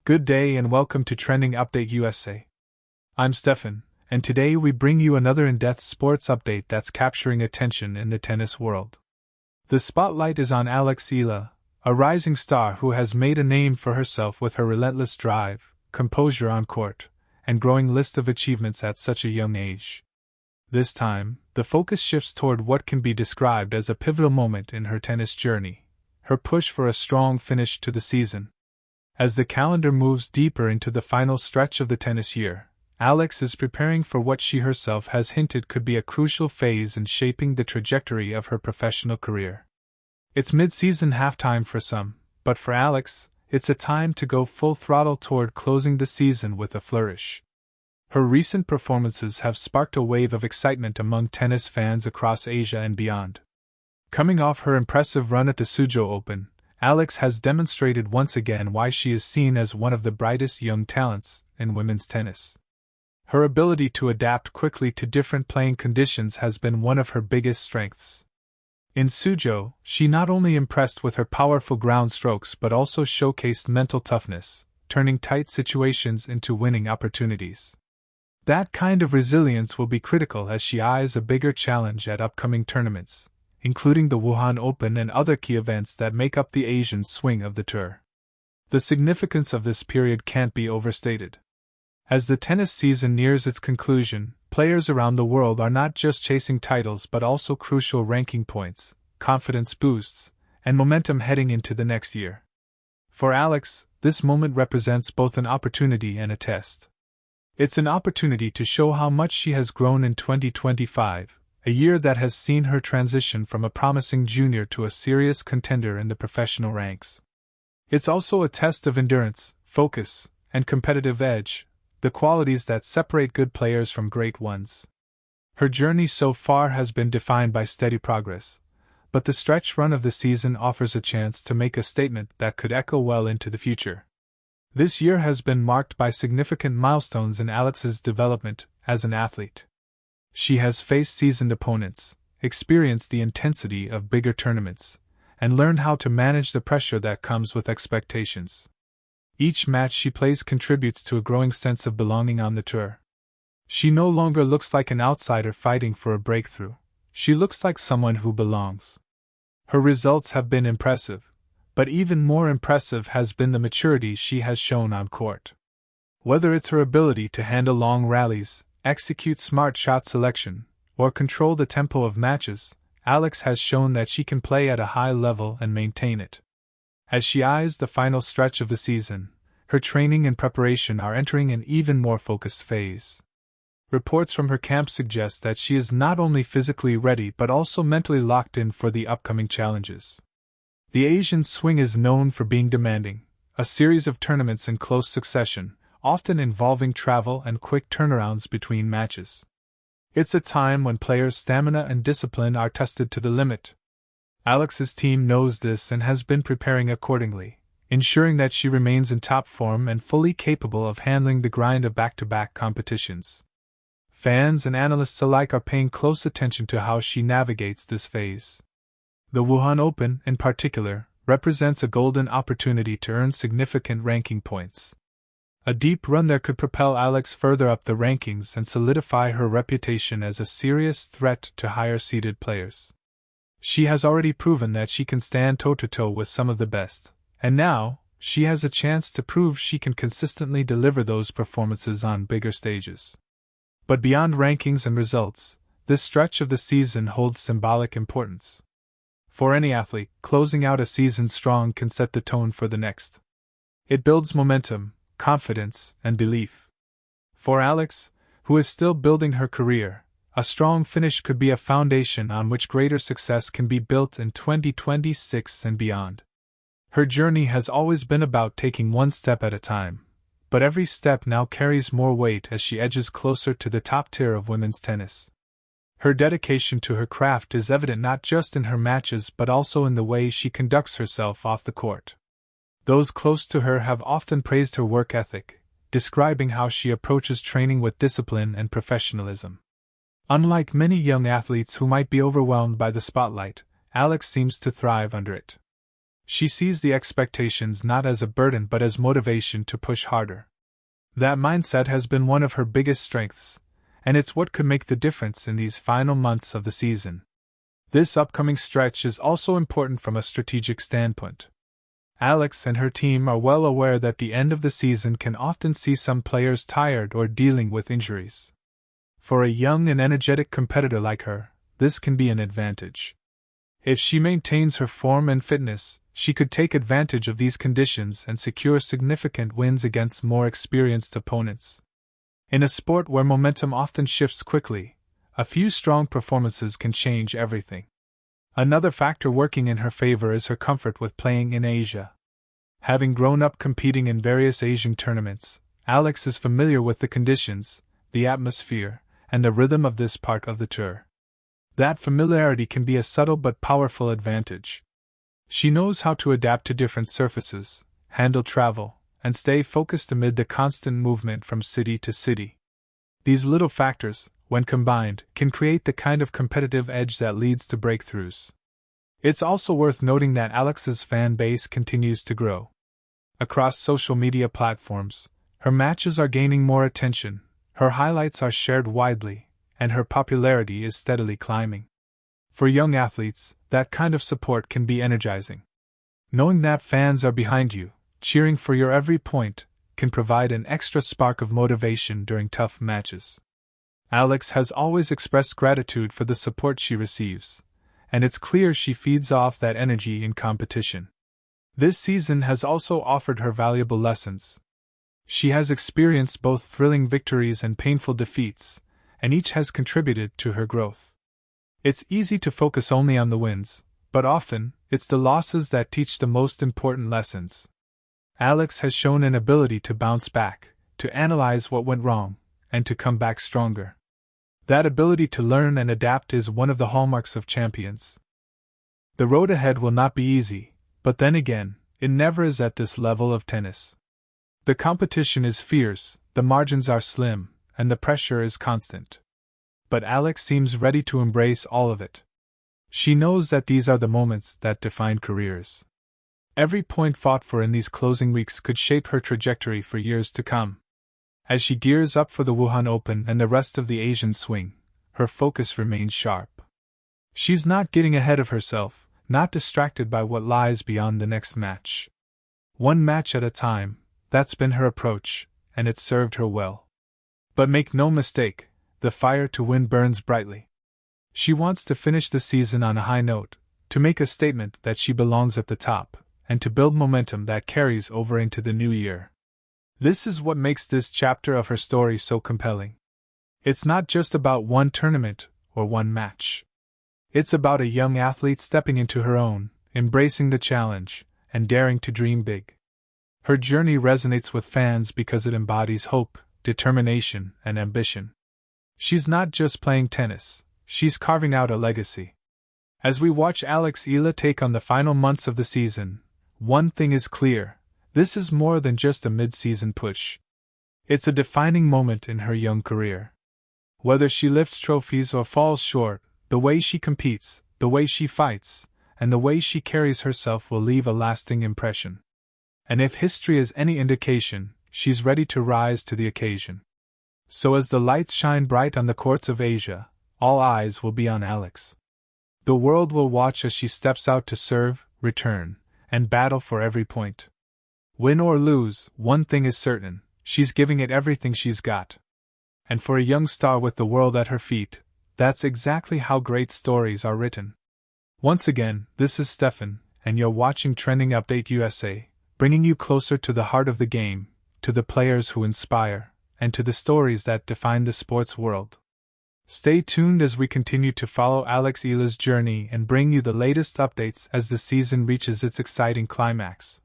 Good day and welcome to Trending Update USA. I'm Stefan, and today we bring you another in-depth sports update that's capturing attention in the tennis world. The spotlight is on Eala, a rising star who has made a name for herself with her relentless drive, composure on court, and growing list of achievements at such a young age. This time, the focus shifts toward what can be described as a pivotal moment in her tennis journey, her push for a strong finish to the season. As the calendar moves deeper into the final stretch of the tennis year, Alex is preparing for what she herself has hinted could be a crucial phase in shaping the trajectory of her professional career. It's mid-season halftime for some, but for Alex, it's a time to go full throttle toward closing the season with a flourish. Her recent performances have sparked a wave of excitement among tennis fans across Asia and beyond. Coming off her impressive run at the Suzhou Open, Alex has demonstrated once again why she is seen as one of the brightest young talents in women's tennis. Her ability to adapt quickly to different playing conditions has been one of her biggest strengths. In Suzhou, she not only impressed with her powerful ground strokes but also showcased mental toughness, turning tight situations into winning opportunities. That kind of resilience will be critical as she eyes a bigger challenge at upcoming tournaments, including the Wuhan Open and other key events that make up the Asian swing of the tour. The significance of this period can't be overstated. As the tennis season nears its conclusion, players around the world are not just chasing titles but also crucial ranking points, confidence boosts, and momentum heading into the next year. For Alex, this moment represents both an opportunity and a test. It's an opportunity to show how much she has grown in 2025, a year that has seen her transition from a promising junior to a serious contender in the professional ranks. It's also a test of endurance, focus, and competitive edge, the qualities that separate good players from great ones. Her journey so far has been defined by steady progress, but the stretch run of the season offers a chance to make a statement that could echo well into the future. This year has been marked by significant milestones in Alex's development as an athlete. She has faced seasoned opponents, experienced the intensity of bigger tournaments, and learned how to manage the pressure that comes with expectations. Each match she plays contributes to a growing sense of belonging on the tour. She no longer looks like an outsider fighting for a breakthrough. She looks like someone who belongs. Her results have been impressive, but even more impressive has been the maturity she has shown on court. Whether it's her ability to handle long rallies, execute smart shot selection, or control the tempo of matches, Alex has shown that she can play at a high level and maintain it. As she eyes the final stretch of the season, her training and preparation are entering an even more focused phase. Reports from her camp suggest that she is not only physically ready but also mentally locked in for the upcoming challenges. The Asian swing is known for being demanding, a series of tournaments in close succession, often involving travel and quick turnarounds between matches. It's a time when players' stamina and discipline are tested to the limit. Alex's team knows this and has been preparing accordingly, ensuring that she remains in top form and fully capable of handling the grind of back-to-back competitions. Fans and analysts alike are paying close attention to how she navigates this phase. The Wuhan Open, in particular, represents a golden opportunity to earn significant ranking points. A deep run there could propel Alex further up the rankings and solidify her reputation as a serious threat to higher-seeded players. She has already proven that she can stand toe-to-toe with some of the best, and now, she has a chance to prove she can consistently deliver those performances on bigger stages. But beyond rankings and results, this stretch of the season holds symbolic importance. For any athlete, closing out a season strong can set the tone for the next. It builds momentum, confidence, and belief. For Alex, who is still building her career, a strong finish could be a foundation on which greater success can be built in 2026 and beyond. Her journey has always been about taking one step at a time, but every step now carries more weight as she edges closer to the top tier of women's tennis. Her dedication to her craft is evident not just in her matches but also in the way she conducts herself off the court. Those close to her have often praised her work ethic, describing how she approaches training with discipline and professionalism. Unlike many young athletes who might be overwhelmed by the spotlight, Alex seems to thrive under it. She sees the expectations not as a burden but as motivation to push harder. That mindset has been one of her biggest strengths, and it's what could make the difference in these final months of the season. This upcoming stretch is also important from a strategic standpoint. Alex and her team are well aware that the end of the season can often see some players tired or dealing with injuries. For a young and energetic competitor like her, this can be an advantage. If she maintains her form and fitness, she could take advantage of these conditions and secure significant wins against more experienced opponents. In a sport where momentum often shifts quickly, a few strong performances can change everything. Another factor working in her favor is her comfort with playing in Asia. Having grown up competing in various Asian tournaments, Alex is familiar with the conditions, the atmosphere, and the rhythm of this part of the tour. That familiarity can be a subtle but powerful advantage. She knows how to adapt to different surfaces, handle travel, and stay focused amid the constant movement from city to city. These little factors, when combined, can create the kind of competitive edge that leads to breakthroughs. It's also worth noting that Alex's fan base continues to grow. Across social media platforms, her matches are gaining more attention, her highlights are shared widely, and her popularity is steadily climbing. For young athletes, that kind of support can be energizing. Knowing that fans are behind you, cheering for your every point, can provide an extra spark of motivation during tough matches. Alex has always expressed gratitude for the support she receives, and it's clear she feeds off that energy in competition. This season has also offered her valuable lessons. She has experienced both thrilling victories and painful defeats, and each has contributed to her growth. It's easy to focus only on the wins, but often, it's the losses that teach the most important lessons. Alex has shown an ability to bounce back, to analyze what went wrong, and to come back stronger. That ability to learn and adapt is one of the hallmarks of champions. The road ahead will not be easy, but then again, it never is at this level of tennis. The competition is fierce, the margins are slim, and the pressure is constant. But Alex seems ready to embrace all of it. She knows that these are the moments that define careers. Every point fought for in these closing weeks could shape her trajectory for years to come. As she gears up for the Wuhan Open and the rest of the Asian swing, her focus remains sharp. She's not getting ahead of herself, not distracted by what lies beyond the next match. One match at a time, that's been her approach, and it's served her well. But make no mistake, the fire to win burns brightly. She wants to finish the season on a high note, to make a statement that she belongs at the top, and to build momentum that carries over into the new year. This is what makes this chapter of her story so compelling. It's not just about one tournament or one match. It's about a young athlete stepping into her own, embracing the challenge, and daring to dream big. Her journey resonates with fans because it embodies hope, determination, and ambition. She's not just playing tennis, she's carving out a legacy. As we watch Eala take on the final months of the season, one thing is clear: this is more than just a mid-season push. It's a defining moment in her young career. Whether she lifts trophies or falls short, the way she competes, the way she fights, and the way she carries herself will leave a lasting impression. And if history is any indication, she's ready to rise to the occasion. So as the lights shine bright on the courts of Asia, all eyes will be on Alex. The world will watch as she steps out to serve, return, and battle for every point. Win or lose, one thing is certain: she's giving it everything she's got. And for a young star with the world at her feet, that's exactly how great stories are written. Once again, this is Stefan, and you're watching Trending Update USA, bringing you closer to the heart of the game, to the players who inspire, and to the stories that define the sports world. Stay tuned as we continue to follow Eala's journey and bring you the latest updates as the season reaches its exciting climax.